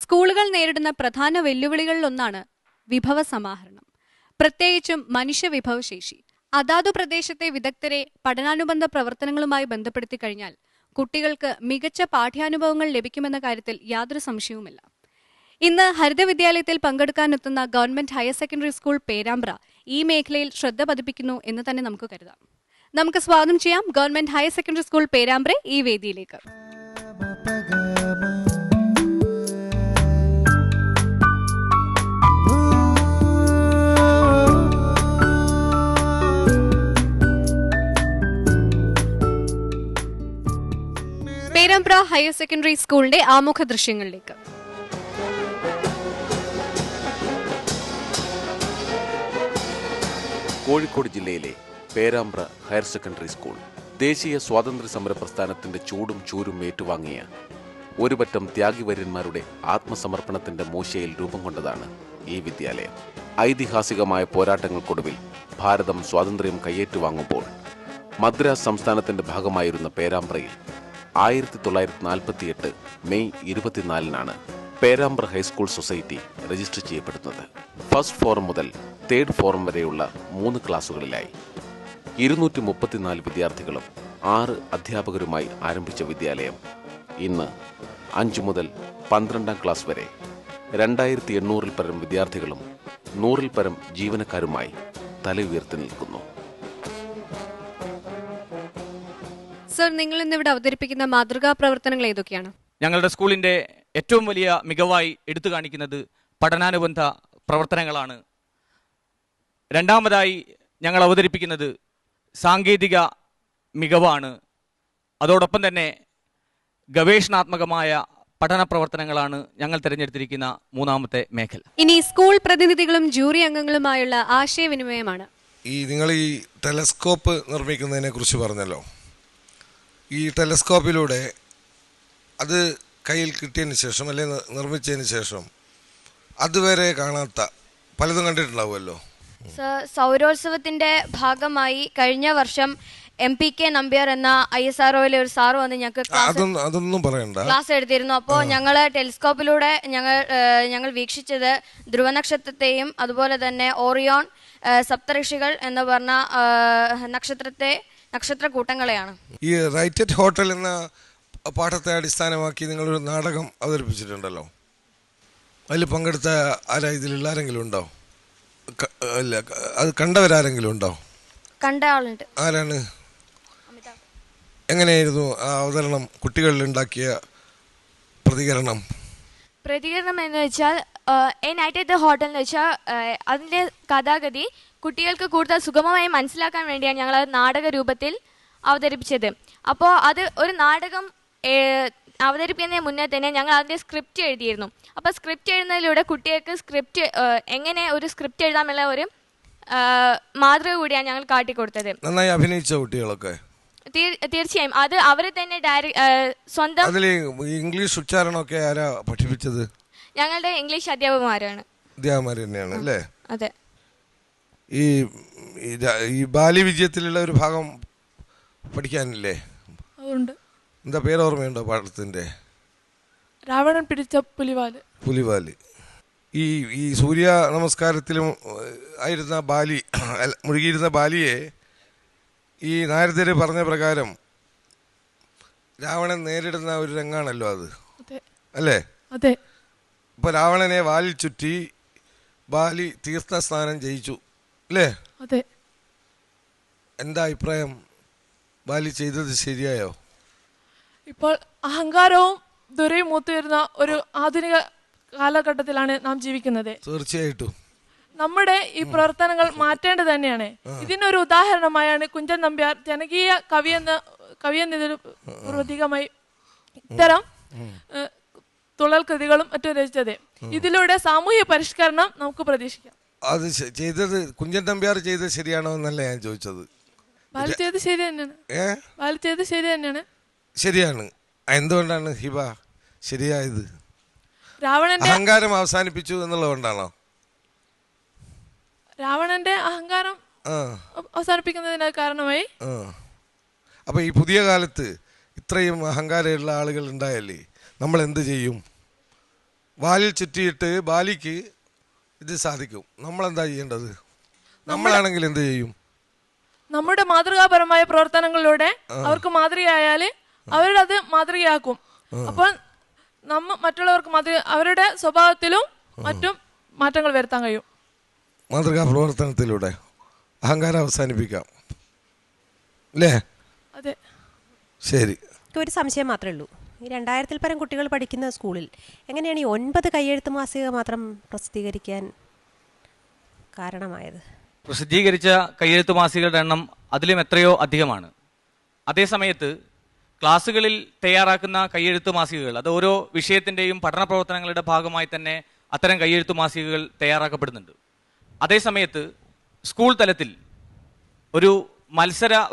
സ്കൂളുകൾ നേരിടുന്ന പ്രധാന വെല്ലുവിളികളിലൊന്നാണ് വിഭവ സമാഹരണം, പ്രത്യേകിച്ചും മനുഷ്യവിഭവശേഷി. അതാതു പ്രദേശത്തെ വിദഗ്ധരെ പഠനാനുബന്ധ പ്രവർത്തനങ്ങളുമായി ബന്ധപ്പെടുത്തി കഴിഞ്ഞാൽ കുട്ടികൾക്ക് മികച്ച പാഠ്യാനുഭവങ്ങൾ ലഭിക്കുമെന്ന കാര്യത്തിൽ യാതൊരു സംശയവുമില്ല. ഇന്ന് ഹരിത വിദ്യാലയത്തിൽ പങ്കെടുക്കാനെത്തുന്ന government higher secondary school Perambra ഈ മേഖലയിൽ ശ്രദ്ധ പതിപ്പിക്കുന്നു എന്ന് തന്നെ നമുക്ക് കരുതാം. നമുക്ക് സ്വാഗതം ചെയ്യാം government higher secondary school Perambra ഈ വേദിയിലേക്ക്. പേരാമ്പ്ര ഹയർ സെക്കൻഡറി സ്കൂളിന്റെ ആമുഖ ദൃശ്യങ്ങളിലേക്ക്. കോഴിക്കോട് ജില്ലയിലെ പേരാമ്പ്ര ഹയർ സെക്കൻഡറി സ്കൂൾ ദേശീയ സ്വാതന്ത്ര്യ സമര പ്രസ്ഥാനത്തിന്റെ ചൂടും ചൂരും ഏറ്റുവാങ്ങിയ ഒരുപറ്റം ത്യാഗിവര്യന്മാരുടെ ആത്മസമർപ്പണത്തിന്റെ മൂശയിൽ രൂപം കൊണ്ടതാണ് ഈ വിദ്യാലയം. ഐതിഹാസികമായ പോരാട്ടങ്ങൾക്കൊടുവിൽ ഭാരതം സ്വാതന്ത്ര്യം കയ്യേറ്റുവാങ്ങുമ്പോൾ മദ്രാസ് സംസ്ഥാനത്തിന്റെ ഭാഗമായിരുന്ന പേരാമ്പ്രയിൽ 1948 May 24 Perambra high school society register ചെയ്യപ്പെടുന്നത്. ഫസ്റ്റ് ഫോറം മുതൽ തേർഡ് ഫോറം വരെയുള്ള 3 ക്ലാസുകളിലായി 234 വിദ്യാർത്ഥികളും 6 അധ്യാപകരുമായി ആരംഭിച്ച വിദ്യാലയം ഇന്ന് 5 മുതൽ 12ാം ക്ലാസ് വരെ 2800-ൽ പരം വിദ്യാർത്ഥികളും 100-ൽ പരം ജീവനക്കാരുമായി തല ഉയർത്തി നിൽക്കുന്നു. സർ, നിങ്ങൾ ഇന്നിവിടെ അവതരിപ്പിക്കുന്ന മാതൃകാ പ്രവർത്തനങ്ങൾ ഏതൊക്കെയാണ്? ഞങ്ങളുടെ സ്കൂളിൻ്റെ ഏറ്റവും വലിയ മികവായി എടുത്തു കാണിക്കുന്നത് പഠനാനുബന്ധ പ്രവർത്തനങ്ങളാണ്. രണ്ടാമതായി ഞങ്ങൾ അവതരിപ്പിക്കുന്നത് സാങ്കേതിക മികവാണ്. അതോടൊപ്പം തന്നെ ഗവേഷണാത്മകമായ പഠന പ്രവർത്തനങ്ങളാണ് ഞങ്ങൾ തിരഞ്ഞെടുത്തിരിക്കുന്ന മൂന്നാമത്തെ മേഖല. ഇനി സ്കൂൾ പ്രതിനിധികളും ജൂറി അംഗങ്ങളുമായുള്ള ആശയവിനിമയമാണ്. നിങ്ങൾ ഈ ടെലസ്കോപ്പ് നിർമ്മിക്കുന്നതിനെ കുറിച്ച് പറഞ്ഞല്ലോ. ഈ ടെലസ്കോപ്പിലൂടെ അത് കയ്യിൽ കിട്ടിയതിന് ശേഷം അല്ലെങ്കിൽ നിർമ്മിച്ചതിന് ശേഷം അതുവരെ കാണാത്ത പലതും കണ്ടിട്ടുണ്ടാവുമല്ലോ. സൗരോത്സവത്തിന്റെ ഭാഗമായി കഴിഞ്ഞ വർഷം MPK നമ്പ്യാർ എന്ന ISROയിലെ ഒരു സാറ് വന്ന് ഞങ്ങൾക്ക് അതൊന്നും പറയണ്ട ക്ലാസ് എടുത്തിരുന്നു. അപ്പോൾ ഞങ്ങൾ ടെലിസ്കോപ്പിലൂടെ ഞങ്ങൾ വീക്ഷിച്ചത് ധ്രുവനക്ഷത്രത്തെയും അതുപോലെ തന്നെ ഓറിയോൺ, സപ്തഋഷികൾ എന്ന് പറഞ്ഞ നക്ഷത്രക്കൂട്ടങ്ങളെയാണ്. ഈ റൈറ്റ് അറ്റ് ഹോട്ടൽ എന്ന പാഠത്തെ അടിസ്ഥാനമാക്കി നിങ്ങളൊരു നാടകം അവതരിപ്പിച്ചിട്ടുണ്ടല്ലോ. അതിൽ പങ്കെടുത്ത ഇതിലുള്ള ആരെങ്കിലും ഉണ്ടോ? അല്ല, അത് കണ്ടവരാരെങ്കിലും ഉണ്ടോ? കണ്ട ആളുണ്ട്. ആരാണ്? എങ്ങനെയായിരുന്നു ആ അവതരണം? കുട്ടികളിൽ ഉണ്ടാക്കിയ പ്രതികരണം എന്ന് വെച്ചാൽ നൈറ്റ് അറ്റ് ദ ഹോട്ടൽ എന്ന് വെച്ചാൽ അതിൻ്റെ കഥാഗതി കുട്ടികൾക്ക് കൂടുതൽ സുഗമമായി മനസ്സിലാക്കാൻ വേണ്ടിയാണ് ഞങ്ങൾ നാടക രൂപത്തിൽ അവതരിപ്പിച്ചത്. അപ്പോൾ അത് ഒരു നാടകം അവതരിപ്പിക്കുന്നതിന് മുന്നേ തന്നെ ഞങ്ങൾ അതിൻ്റെ സ്ക്രിപ്റ്റ് എഴുതിയിരുന്നു. അപ്പോൾ സ്ക്രിപ്റ്റ് എഴുതുന്നതിലൂടെ കുട്ടികൾക്ക് എങ്ങനെ ഒരു സ്ക്രിപ്റ്റ് എഴുതാമെന്നുള്ള ഒരു മാതൃക കൂടിയാണ് ഞങ്ങൾ കാട്ടിക്കൊടുത്തത്. നന്നായി അഭിനയിച്ച കുട്ടികളൊക്കെ തീർച്ചയായും അത് അവരെ തന്നെ സ്വന്തം. ഇംഗ്ലീഷ് ഉച്ചാരണമൊക്കെ ആരാ പഠിപ്പിച്ചത്? ഞങ്ങളുടെ ഇംഗ്ലീഷ് അധ്യാപകന്മാരാണ്. അധ്യാപകന്മാർ തന്നെയാണ് അല്ലേ? അതെ. ഈ ബാലി വിജയത്തിലുള്ള ഒരു ഭാഗം പഠിക്കാനില്ലേ? അതുണ്ട്. എന്താ പേര് ഓർമ്മയുണ്ടോ പാഠത്തിന്റെ? രാവണൻ പിടിച്ച പുലിവാല്. ഈ സൂര്യ നമസ്കാരത്തിലും ആയിരുന്ന മുഴുകിയിരുന്ന ബാലിയെ ഈ നാരദര് പറഞ്ഞ പ്രകാരം രാവണൻ നേരിടുന്ന ഒരു രംഗാണല്ലോ അത്, അല്ലേ? അതെ. ഇപ്പൊ രാവണനെ വാലിൽ ചുറ്റി ബാലി തീർത്ഥസ്നാനം ചെയ്യിച്ചു, അല്ലേ? അതെ. എന്താ അഭിപ്രായം? ബാലി ചെയ്തത് ശരിയായോ? ഇപ്പോൾ അഹങ്കാരവും ദുരയും മൂത്തുവരുന്ന ഒരു ആധുനിക കാലഘട്ടത്തിലാണ് നാം ജീവിക്കുന്നത്. തീർച്ചയായിട്ടും നമ്മുടെ ഈ പ്രവർത്തനങ്ങൾ മാറ്റേണ്ടത് തന്നെയാണ്. ഇതിനൊരു ഉദാഹരണമായാണ് കുഞ്ചൻ നമ്പ്യാർ ജനകീയ കവിയെന്നതിന് പൂർവധികമായി ഇത്തരം തുള്ളൽ കൃതികളും മറ്റും രചിച്ചത്. ഇതിലൂടെ സാമൂഹ്യ പരിഷ്കരണം നമുക്ക് പ്രതീക്ഷിക്കാം. അത് ചെയ്തത് കുഞ്ചൻ നമ്പ്യാർ ചെയ്തത് ശരിയാണോ എന്നല്ല ഞാൻ ചോദിച്ചത്. ബാലി ചെയ്ത് ശരി തന്നെയാണ്. ശരിയാണ്. എന്തുകൊണ്ടാണ് ഹിബ ശരിയായത്? രാവണന്റെ അഹങ്കാരം അവസാനിപ്പിച്ചു എന്നുള്ളതുകൊണ്ടാണോ? രാവണന്റെ അഹങ്കാരം അവസാനിപ്പിക്കുന്നതിന് കാരണമായി. അപ്പൊ ഈ പുതിയ കാലത്ത് ഇത്രയും അഹങ്കാരമുള്ള ആളുകൾ ഉണ്ടായല്ലേ, നമ്മൾ എന്ത് ചെയ്യും? വാലിൽ ചുറ്റിയിട്ട് ബാലിക്ക് ഇത് സാധിക്കും. നമ്മളെന്താ ചെയ്യേണ്ടത്? നമ്മളാണെങ്കിൽ എന്ത് ചെയ്യും? നമ്മുടെ മാതൃകാപരമായ പ്രവർത്തനങ്ങളിലൂടെ അവർക്ക് മാതൃകയായാല് അവരത് മാതൃകയാക്കും. അപ്പോൾ മറ്റുള്ളവർക്ക് അവരുടെ സ്വഭാവത്തിലും മറ്റും മാറ്റങ്ങൾ വരുത്താൻ കഴിയും. മാതൃകാ പ്രവർത്തനത്തിലൂടെ അഹങ്കാരം അവസാനിപ്പിക്കാം അല്ലേ? അതെ. ശരി. ഒരു സംശയം മാത്രമേ ഉള്ളൂ. 2000-ൽ പരം കുട്ടികൾ പഠിക്കുന്ന സ്കൂളിൽ എങ്ങനെയാണ് ഈ 9 കയ്യെഴുത്ത് മാസിക മാത്രം പ്രസിദ്ധീകരിക്കാൻ കാരണമായത്? പ്രസിദ്ധീകരിച്ച കയ്യെഴുത്ത് മാസികകളുടെ എണ്ണം അതിലും എത്രയോ അധികമാണ്. അതേസമയത്ത് ക്ലാസ്സുകളിൽ തയ്യാറാക്കുന്ന കയ്യെഴുത്ത് മാസികകൾ അത് ഓരോ വിഷയത്തിൻ്റെയും പഠന പ്രവർത്തനങ്ങളുടെ ഭാഗമായി തന്നെ അത്തരം കയ്യെഴുത്ത് മാസികകൾ തയ്യാറാക്കപ്പെടുന്നുണ്ട്. അതേസമയത്ത് സ്കൂൾ തലത്തിൽ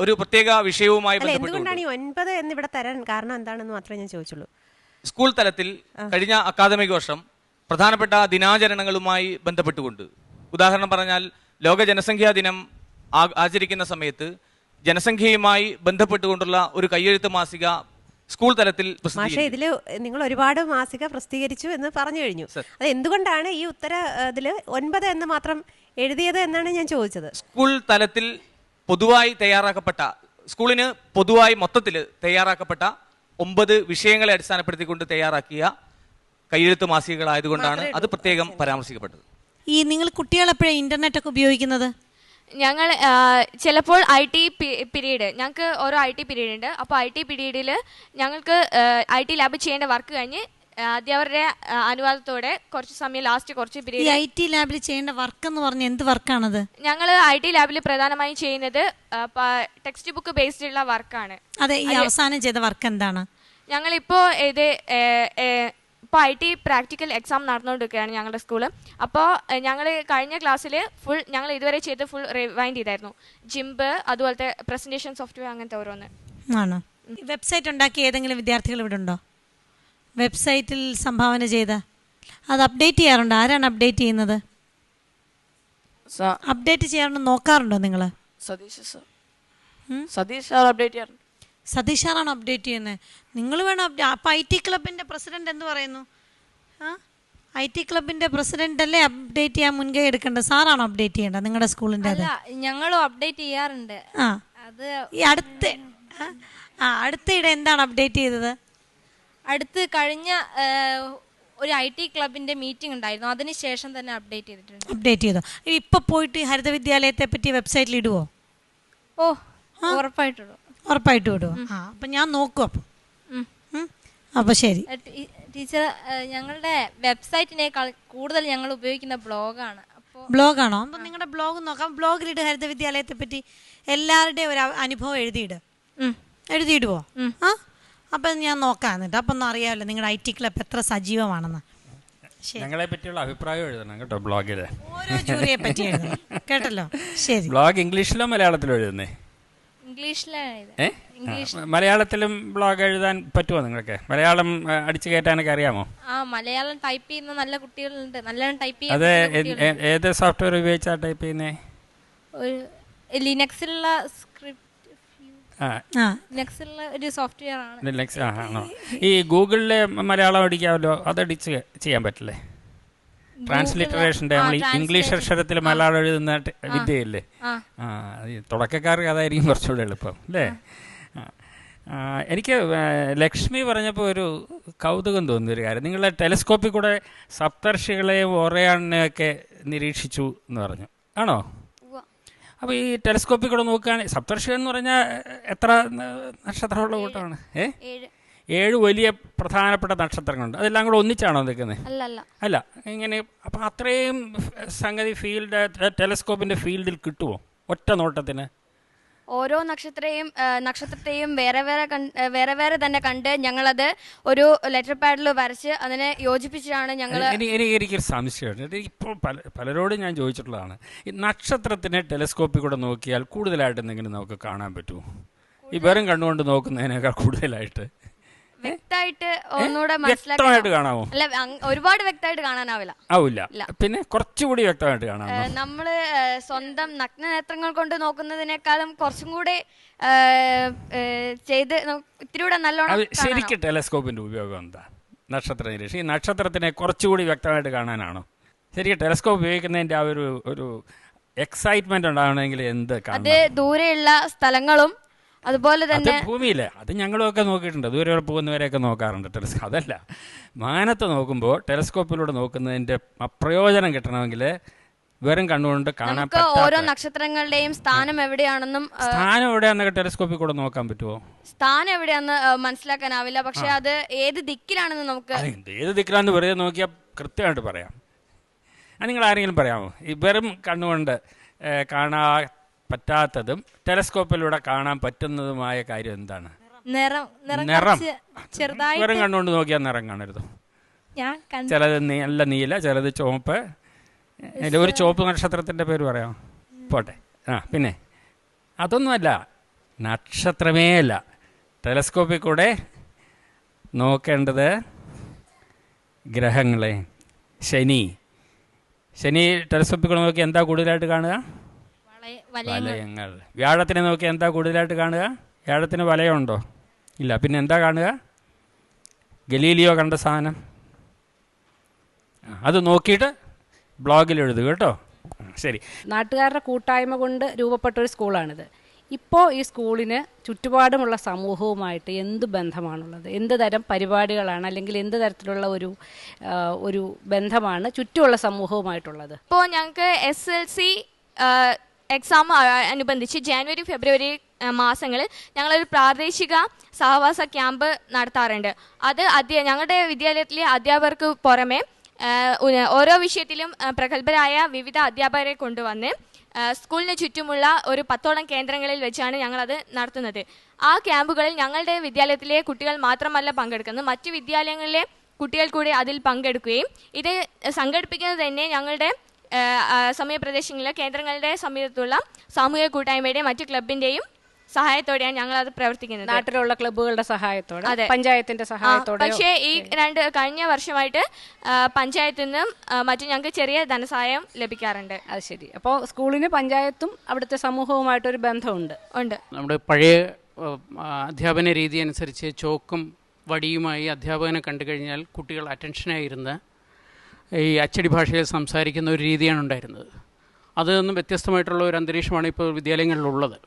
ഒരു പ്രത്യേക വിഷയവുമായി എന്തുകൊണ്ടാണ് ഈ 9 എന്നിവിടെ തരാൻ കാരണം എന്താണെന്ന് മാത്രമേ ഞാൻ ചോദിച്ചുള്ളൂ. സ്കൂൾ തലത്തിൽ കഴിഞ്ഞ അക്കാദമിക വർഷം പ്രധാനപ്പെട്ട ദിനാചരണങ്ങളുമായി ബന്ധപ്പെട്ടുകൊണ്ട്, ഉദാഹരണം പറഞ്ഞാൽ ലോക ജനസംഖ്യാ ദിനം ആചരിക്കുന്ന സമയത്ത് ജനസംഖ്യയുമായി ബന്ധപ്പെട്ടുകൊണ്ടുള്ള ഒരു കയ്യെഴുത്ത് മാസിക സ്കൂൾ തലത്തിൽ ഇതില് നിങ്ങൾ ഒരുപാട് മാസിക പ്രസിദ്ധീകരിച്ചു എന്ന് പറഞ്ഞു കഴിഞ്ഞു. അത് എന്തുകൊണ്ടാണ് ഈ ഇതില് 9 എന്ന് മാത്രം എഴുതിയത് എന്നാണ് ഞാൻ ചോദിച്ചത്. സ്കൂൾ തലത്തിൽ പൊതുവായി തയ്യാറാക്കപ്പെട്ട, സ്കൂളിന് പൊതുവായി മൊത്തത്തിൽ തയ്യാറാക്കപ്പെട്ട 9 വിഷയങ്ങളെ അടിസ്ഥാനപ്പെടുത്തിക്കൊണ്ട് തയ്യാറാക്കിയ കയ്യെഴുത്ത് മാസികകളായതുകൊണ്ടാണ് അത് പ്രത്യേകം പരാമർശിക്കപ്പെട്ടത്. ഈ നിങ്ങൾ കുട്ടികൾ എപ്പോഴാണ് ഇന്റർനെറ്റ് ഒക്കെ ഉപയോഗിക്കുന്നത്? ഞങ്ങൾ ചിലപ്പോൾ IT പീരീഡ്, ഞങ്ങൾക്ക് ഓരോ IT പീരീഡ് ഉണ്ട്. അപ്പോൾ IT പീരീഡിൽ ഞങ്ങൾക്ക് IT ലാബ് ചെയ്യേണ്ട വർക്ക് കഴിഞ്ഞ് അധ്യാപകരുടെ അനുവാദത്തോടെ കുറച്ച് സമയം ലാസ്റ്റ് കുറച്ച് പീരീഡ് IT ലാബിൽ ചെയ്യേണ്ട വർക്ക് എന്ന് പറഞ്ഞാൽ എന്ത് വർക്കാണത്? ഞങ്ങൾ IT ലാബിൽ പ്രധാനമായും ചെയ്യുന്നത് ടെക്സ്റ്റ് ബുക്ക് ബേസ്ഡ് ഉള്ള വർക്കാണ്. അതെ, ഈ അവസാനം ചെയ്ത വർക്ക് എന്താണ്? ഞങ്ങളിപ്പോൾ ഇപ്പോൾ IT പ്രാക്ടിക്കൽ എക്സാം നടന്നുകൊണ്ടിരിക്കുകയാണ് ഞങ്ങളുടെ സ്കൂള്. അപ്പോൾ ഞങ്ങൾ കഴിഞ്ഞ ക്ലാസ്സിൽ ഞങ്ങൾ ഇതുവരെ ചെയ്ത് ഫുൾ റിവൈൻഡ് ചെയ്തായിരുന്നു. ജിംബ്, അതുപോലത്തെ പ്രസന്റേഷൻ സോഫ്റ്റ്വെയർ, അങ്ങനത്തെ ഓരോന്ന്. ആണോ? വെബ്സൈറ്റ് ഉണ്ടാക്കിയ ഏതെങ്കിലും വിദ്യാർത്ഥികൾ ഇവിടെ ഉണ്ടോ? വെബ്സൈറ്റിൽ സംഭാവന ചെയ്ത അത് അപ്ഡേറ്റ് ചെയ്യാറുണ്ടോ? ആരാണ് അപ്ഡേറ്റ് ചെയ്യുന്നത്? അപ്ഡേറ്റ് ചെയ്യാറുണ്ടോ? നോക്കാറുണ്ടോ നിങ്ങൾ? സതീഷ് സാർ അപ്ഡേറ്റ് ചെയ്യാറുണ്ട്. സതീഷ് സാറാണ് അപ്ഡേറ്റ് ചെയ്യുന്നത്. നിങ്ങൾ വേണം. അപ്പം IT ക്ലബിൻ്റെ പ്രസിഡന്റ് എന്ത് പറയുന്നു? IT ക്ലബിൻ്റെ പ്രസിഡന്റ് അല്ലേ അപ്ഡേറ്റ് ചെയ്യാൻ മുൻകൈ എടുക്കേണ്ടത്? സാറാണോ അപ്ഡേറ്റ് ചെയ്യേണ്ടത് നിങ്ങളുടെ സ്കൂളിൻ്റെ? ഞങ്ങളും അപ്ഡേറ്റ് ചെയ്യാറുണ്ട്. അത് ഈ അടുത്തിടെ എന്താണ് അപ്ഡേറ്റ് ചെയ്തത്? അടുത്ത് കഴിഞ്ഞ ഒരു IT ക്ലബിന്റെ മീറ്റിംഗ് ഉണ്ടായിരുന്നു, അതിനുശേഷം തന്നെ അപ്ഡേറ്റ് ചെയ്തിട്ടുണ്ട്. അപ്ഡേറ്റ് ചെയ്തോ? ഇപ്പൊ പോയിട്ട് ഹരിത വിദ്യാലയത്തെ പറ്റി വെബ്സൈറ്റിൽ ഇടുവോ? ഉറപ്പായിട്ടും ഇടുവോ? അപ്പൊ ഞാൻ നോക്കും. അപ്പൊ ശരി ടീച്ചർ, ഞങ്ങളുടെ വെബ്സൈറ്റിനേക്കാൾ കൂടുതൽ ഞങ്ങൾ ഉപയോഗിക്കുന്ന ബ്ലോഗാണ്. ബ്ലോഗാണോ? അപ്പൊ നിങ്ങളുടെ ബ്ലോഗ് നോക്കാം. ബ്ലോഗിലിട് ഹരിത വിദ്യാലയത്തെ പറ്റി എല്ലാവരുടെയും ഒരു അനുഭവം എഴുതിയിടുവോ? അപ്പം ഞാൻ നോക്കാം. എന്നിട്ട് അപ്പം ഒന്ന് അറിയാമല്ലോ നിങ്ങളുടെ IT ക്ലബ് എത്ര സജീവമാണെന്ന്. ഞങ്ങളെ പറ്റിയുള്ള അഭിപ്രായം എഴുതണം കേട്ടോ ബ്ലോഗിൽ. ഓരോ ജൂറിയെ പറ്റി എഴുതണം കേട്ടല്ലോ. ശരി. ബ്ലോഗ് ഇംഗ്ലീഷിലോ മലയാളത്തിലോ എഴുതുന്നേ? മലയാളത്തിലും ബ്ലോഗ് എഴുതാൻ പറ്റുമോ നിങ്ങൾക്ക്? മലയാളം അടിച്ചു കയറ്റാനൊക്കെ അറിയാമോ? മലയാളം ടൈപ്പ് ചെയ്യുന്ന നല്ല കുട്ടികളുണ്ട്, നല്ലോണം ടൈപ്പ് ചെയ്യുന്ന. അതെ, ഏത് സോഫ്റ്റ്വെയർ ഉപയോഗിച്ചാ ടൈപ്പ് ചെയ്യുന്നേ? ലിനക്സിലുള്ള ഒരു സോഫ്റ്റ്വെയർ ആണ്. ഈ ഗൂഗിളിലെ മലയാളം അടിക്കാമല്ലോ, അതടിച്ച് ചെയ്യാൻ പറ്റില്ലേ? ട്രാൻസ്ലിറ്ററേഷൻ്റെ നമ്മൾ ഇംഗ്ലീഷ് അക്ഷരത്തിൽ മലയാളം എഴുതുന്ന വിദ്യയില്ലേ? തുടക്കക്കാർക്ക് അതായിരിക്കും കുറച്ചുകൂടെ എളുപ്പം അല്ലേ? എനിക്ക് ലക്ഷ്മി പറഞ്ഞപ്പോൾ ഒരു കൗതുകം തോന്നിയൊരു കാര്യം, നിങ്ങളെ ടെലിസ്കോപ്പിൽ കൂടെ സപ്തർഷികളെയും ഓറിയോണിനെയൊക്കെ നിരീക്ഷിച്ചു എന്ന് പറഞ്ഞു, ആണോ? അപ്പോൾ ഈ ടെലിസ്കോപ്പിൽ കൂടെ നോക്കുകയാണെങ്കിൽ സപ്തർഷികൾ എന്ന് പറഞ്ഞാൽ എത്ര നക്ഷത്രമുള്ള കൂട്ടമാണ്? 7 വലിയ പ്രധാനപ്പെട്ട നക്ഷത്രങ്ങളുണ്ട്. അതെല്ലാം കൂടെ ഒന്നിച്ചാണോ നിൽക്കുന്നത്? അല്ല. ഇങ്ങനെ അപ്പം അത്രയും സംഗതി ടെലിസ്കോപ്പിൻ്റെ ഫീൽഡിൽ കിട്ടുമോ ഒറ്റ നോട്ടത്തിന്? ഓരോ നക്ഷത്രത്തെയും വേറെ വേറെ തന്നെ കണ്ട് ഞങ്ങളത് ഒരു ലെറ്റർ പാഡിൽ വരച്ച് അതിനെ യോജിപ്പിച്ചാണ് ഞങ്ങൾ. എനിക്കൊരു സംശയമുണ്ട്. ഇപ്പോൾ പലരോടും ഞാൻ ചോദിച്ചിട്ടുള്ളതാണ്, ഈ നക്ഷത്രത്തിനെ ടെലിസ്കോപ്പിൽ കൂടെ നോക്കിയാൽ കൂടുതലായിട്ട് എന്തെങ്കിലും നമുക്ക് കാണാൻ പറ്റുമോ? ഈ വെറും കണ്ണുകൊണ്ട് നോക്കുന്നതിനേക്കാൾ കൂടുതലായിട്ട് വ്യക്തമായിട്ട് ഒന്നുകൂടെ വ്യക്തമായിട്ട് കാണാമോ? അല്ല, ഒരുപാട് വ്യക്തമായിട്ട് കാണാനാവില്ല. പിന്നെ കുറച്ചുകൂടി വ്യക്തമായിട്ട് കാണാം. നമ്മള് സ്വന്തം നഗ്നനേത്രങ്ങൾ കൊണ്ട് നോക്കുന്നതിനേക്കാളും കുറച്ചും കൂടെ ചെയ്ത് ഇത്തിരി കൂടെ നല്ലോണം. ശരിക്കും ടെലിസ്കോപ്പിന്റെ ഉപയോഗം എന്താ? നക്ഷത്ര നിരീക്ഷണം. ഈ നക്ഷത്രത്തിനെ കുറച്ചുകൂടി വ്യക്തമായിട്ട് കാണാനാണോ? ശരിക്കും ടെലസ്കോപ്പ് ഉപയോഗിക്കുന്നതിൻ്റെ ആ ഒരു എക്സൈറ്റ്മെന്റ് ഉണ്ടാവണമെങ്കിൽ എന്ത് കാണണം? അത് ദൂരെയുള്ള സ്ഥലങ്ങളും അതുപോലെ തന്നെ ഭൂമിയിലെ അത് ഞങ്ങളുമൊക്കെ നോക്കിയിട്ടുണ്ട്. ദൂരെ പോകുന്നവരെയൊക്കെ നോക്കാറുണ്ട് ടെലസ്കോപ്പ്. അതല്ല, മാനത്ത് നോക്കുമ്പോൾ ടെലസ്കോപ്പിലൂടെ നോക്കുന്നതിൻ്റെ പ്രയോജനം കിട്ടണമെങ്കിൽ വെറും കണ്ണുകൊണ്ട് കാണാൻ നമുക്ക് ഓരോ നക്ഷത്രങ്ങളുടെയും സ്ഥാനം എവിടെയാണെന്നും സ്ഥാനം എവിടെയാണെന്നൊക്കെ ടെലസ്കോപ്പിൽ കൂടെ നോക്കാൻ പറ്റുമോ? സ്ഥാനം എവിടെയാണെന്ന് മനസ്സിലാക്കാനാവില്ല. പക്ഷെ അത് ഏത് ദിക്കിലാണെന്ന് നമുക്ക് ഏത് ദിക്കിലാണെന്ന് വെറുതെ നോക്കിയാൽ കൃത്യമായിട്ട് പറയാം. നിങ്ങൾ ആരെങ്കിലും പറയാമോ ഈ വെറും കണ്ണുകൊണ്ട് കാണാൻ പറ്റാത്തതും ടെലസ്കോപ്പിലൂടെ കാണാൻ പറ്റുന്നതുമായ കാര്യം എന്താണ്? നിറം. വെറും കണ്ണുകൊണ്ട് നോക്കിയാൽ നിറം കാണരുത്. ചിലത് നല്ല നീല, ചിലത് ചുവപ്പ്. ഒരു ചുവപ്പ് നക്ഷത്രത്തിൻ്റെ പേര് പറയാമോ? പോട്ടെ. പിന്നെ അതൊന്നുമല്ല, നക്ഷത്രമേ അല്ല. ടെലസ്കോപ്പിൽ കൂടെ നോക്കേണ്ടത് ഗ്രഹങ്ങളെ. ശനി ടെലസ്കോപ്പിൽ കൂടെ നോക്കി എന്താ കൂടുതലായിട്ട് കാണുക? വലയങ്ങൾ. വ്യാഴത്തിനെ നോക്കി എന്താ കൂടുതലായിട്ട് കാണുക? വ്യാഴത്തിന് വലയമുണ്ടോ? ഇല്ല. പിന്നെ എന്താ കാണുക? ഗലീലിയോ കണ്ട സാധനം. അത് നോക്കിയിട്ട് ബ്ലോഗിൽ എഴുതുക കേട്ടോ. ശരി. നാട്ടുകാരുടെ കൂട്ടായ്മ കൊണ്ട് രൂപപ്പെട്ട ഒരു സ്കൂളാണിത്. ഇപ്പോൾ ഈ സ്കൂളിന് ചുറ്റുപാടുമുള്ള സമൂഹവുമായിട്ട് എന്ത് ബന്ധമാണുള്ളത്? എന്ത് തരം പരിപാടികളാണ്, അല്ലെങ്കിൽ എന്ത് തരത്തിലുള്ള ഒരു ബന്ധമാണ് ചുറ്റുമുള്ള സമൂഹവുമായിട്ടുള്ളത്? ഇപ്പോൾ ഞങ്ങൾക്ക് SLC എക്സാം അനുബന്ധിച്ച് ജനുവരി ഫെബ്രുവരി മാസങ്ങളിൽ ഞങ്ങളൊരു പ്രാദേശിക സഹവാസ ക്യാമ്പ് നടത്താറുണ്ട്. അത് ഞങ്ങളുടെ വിദ്യാലയത്തിലെ അധ്യാപകർക്ക് പുറമെ ഓരോ വിഷയത്തിലും പ്രഗത്ഭരായ വിവിധ അധ്യാപകരെ കൊണ്ടുവന്ന് സ്കൂളിന് ചുറ്റുമുള്ള ഒരു 10ഓളം കേന്ദ്രങ്ങളിൽ വെച്ചാണ് ഞങ്ങളത് നടത്തുന്നത്. ആ ക്യാമ്പുകളിൽ ഞങ്ങളുടെ വിദ്യാലയത്തിലെ കുട്ടികൾ മാത്രമല്ല പങ്കെടുക്കുന്നത്, മറ്റു വിദ്യാലയങ്ങളിലെ കുട്ടികൾ കൂടി അതിൽ പങ്കെടുക്കുകയും ഇത് സംഘടിപ്പിക്കുന്നത് തന്നെ ഞങ്ങളുടെ സമീപപ്രദേശങ്ങളിലെ കേന്ദ്രങ്ങളുടെ സമീപത്തുള്ള സാമൂഹിക കൂട്ടായ്മയുടെയും മറ്റു ക്ലബിൻ്റെയും സഹായത്തോടെയാണ് ഞങ്ങൾ അത് പ്രവർത്തിക്കുന്നത്. നാട്ടിലുള്ള ക്ലബ്ബുകളുടെ സഹായത്തോടെ, പഞ്ചായത്തിന്റെ സഹായത്തോടെ. പക്ഷേ ഈ കഴിഞ്ഞ വർഷമായിട്ട് പഞ്ചായത്തിൽ നിന്നും മറ്റും ഞങ്ങൾക്ക് ചെറിയ ധനസഹായം ലഭിക്കാറുണ്ട്. അത് ശരി. അപ്പോൾ സ്കൂളിന് പഞ്ചായത്തും അവിടുത്തെ സമൂഹവുമായിട്ടൊരു ബന്ധമുണ്ട്. നമ്മുടെ പഴയ അധ്യാപന രീതി അനുസരിച്ച് ചോക്കും വടിയുമായി അധ്യാപകനെ കണ്ടു കഴിഞ്ഞാൽ കുട്ടികൾ അറ്റൻഷനായിരുന്ന് ഈ അച്ചടി ഭാഷയിൽ സംസാരിക്കുന്ന ഒരു രീതിയാണ് ഉണ്ടായിരുന്നത്. അതിൽ നിന്നും വ്യത്യസ്തമായിട്ടുള്ള ഒരു അന്തരീക്ഷമാണ് ഇപ്പോൾ വിദ്യാലയങ്ങളിലുള്ളത്.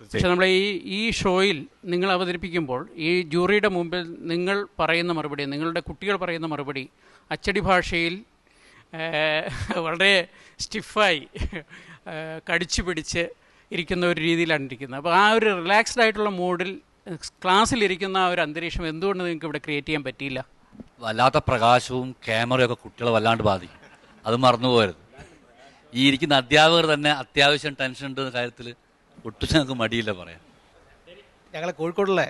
പക്ഷേ നമ്മളെ ഈ ഷോയിൽ നിങ്ങൾ അവതരിപ്പിക്കുമ്പോൾ ഈ ജൂറിയുടെ മുമ്പിൽ നിങ്ങൾ പറയുന്ന മറുപടി, നിങ്ങളുടെ കുട്ടികൾ പറയുന്ന മറുപടി അച്ചടി ഭാഷയിൽ വളരെ സ്റ്റിഫായി കടിച്ചു പിടിച്ച് ഇരിക്കുന്ന ഒരു രീതിയിലാണ് ഇരിക്കുന്നത്. അപ്പോൾ ആ ഒരു റിലാക്സ്ഡ് ആയിട്ടുള്ള മൂഡിൽ ക്ലാസ്സിലിരിക്കുന്ന ആ ഒരു അന്തരീക്ഷം എന്തുകൊണ്ട് നിങ്ങൾക്ക് ഇവിടെ ക്രിയേറ്റ് ചെയ്യാൻ പറ്റിയില്ല? വല്ലാത്ത പ്രകാശവും ക്യാമറയൊക്കെ കുട്ടികളെ വല്ലാണ്ട് ബാധിക്കും. അത് മറന്നുപോകരുത്. ഈ ഇരിക്കുന്ന അധ്യാപകർ തന്നെ അത്യാവശ്യം ടെൻഷൻ ഉണ്ടെന്ന കാര്യത്തിൽ ഒട്ടും ഞങ്ങൾക്ക് മടിയില്ല പറയാം. ഞങ്ങളെ കോഴിക്കോടുള്ള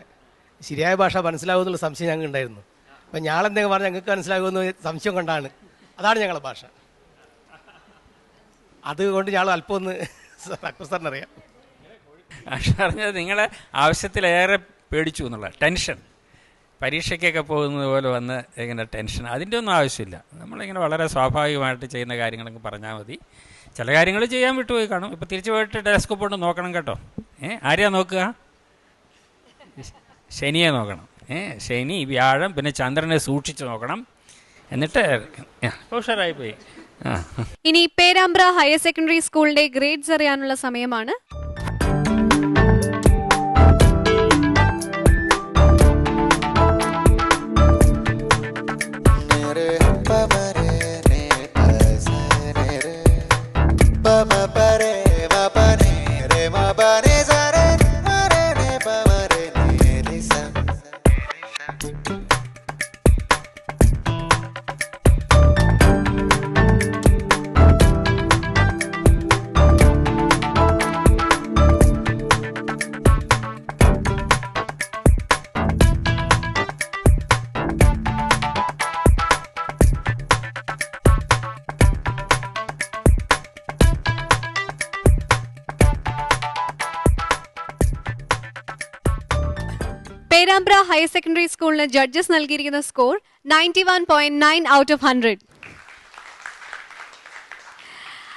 ശരിയായ ഭാഷ മനസ്സിലാകുമെന്നുള്ള സംശയം ഞങ്ങൾക്ക് ഉണ്ടായിരുന്നു. അപ്പം ഞാളെന്തെങ്കിലും പറഞ്ഞാൽ ഞങ്ങൾക്ക് മനസ്സിലാകുമെന്ന് സംശയം കൊണ്ടാണ്. അതാണ് ഞങ്ങളുടെ ഭാഷ. അതുകൊണ്ട് ഞങ്ങൾ അല്പം ഒന്ന് സാറിനറിയാം. പറഞ്ഞത് നിങ്ങളെ ആവശ്യത്തിലേറെ പേടിച്ചു എന്നുള്ള ടെൻഷൻ, പരീക്ഷയ്ക്കൊക്കെ പോകുന്നത് പോലെ വന്ന് ഇങ്ങനെ ടെൻഷൻ, അതിൻ്റെ ഒന്നും ആവശ്യമില്ല. നമ്മളിങ്ങനെ വളരെ സ്വാഭാവികമായിട്ട് ചെയ്യുന്ന കാര്യങ്ങളൊക്കെ പറഞ്ഞാൽ മതി. ചില കാര്യങ്ങൾ ചെയ്യാൻ വിട്ടുപോയി കാണും. ഇപ്പോൾ തിരിച്ചു പോയിട്ട് ടെലസ്കോപ്പ് കൊണ്ട് നോക്കണം കേട്ടോ. ആരെയാ നോക്കുക? ശനിയെ നോക്കണം. ശനി, വ്യാഴം, പിന്നെ ചന്ദ്രനെ സൂക്ഷിച്ച് നോക്കണം. എന്നിട്ട് ഉഷാറായി പോയി. ഇനി പേരാമ്പ്ര ഹയർ സെക്കൻഡറി സ്കൂളിന്റെ ഗ്രേഡ്സ് അറിയാനുള്ള സമയമാണ്. പേരാമ്പ്ര ഹയർ സെക്കൻഡറി സ്കൂളിന് ജഡ്ജസ് നൽകിയിരിക്കുന്ന സ്കോർ 91.9 ഔട്ട് ഓഫ് 100.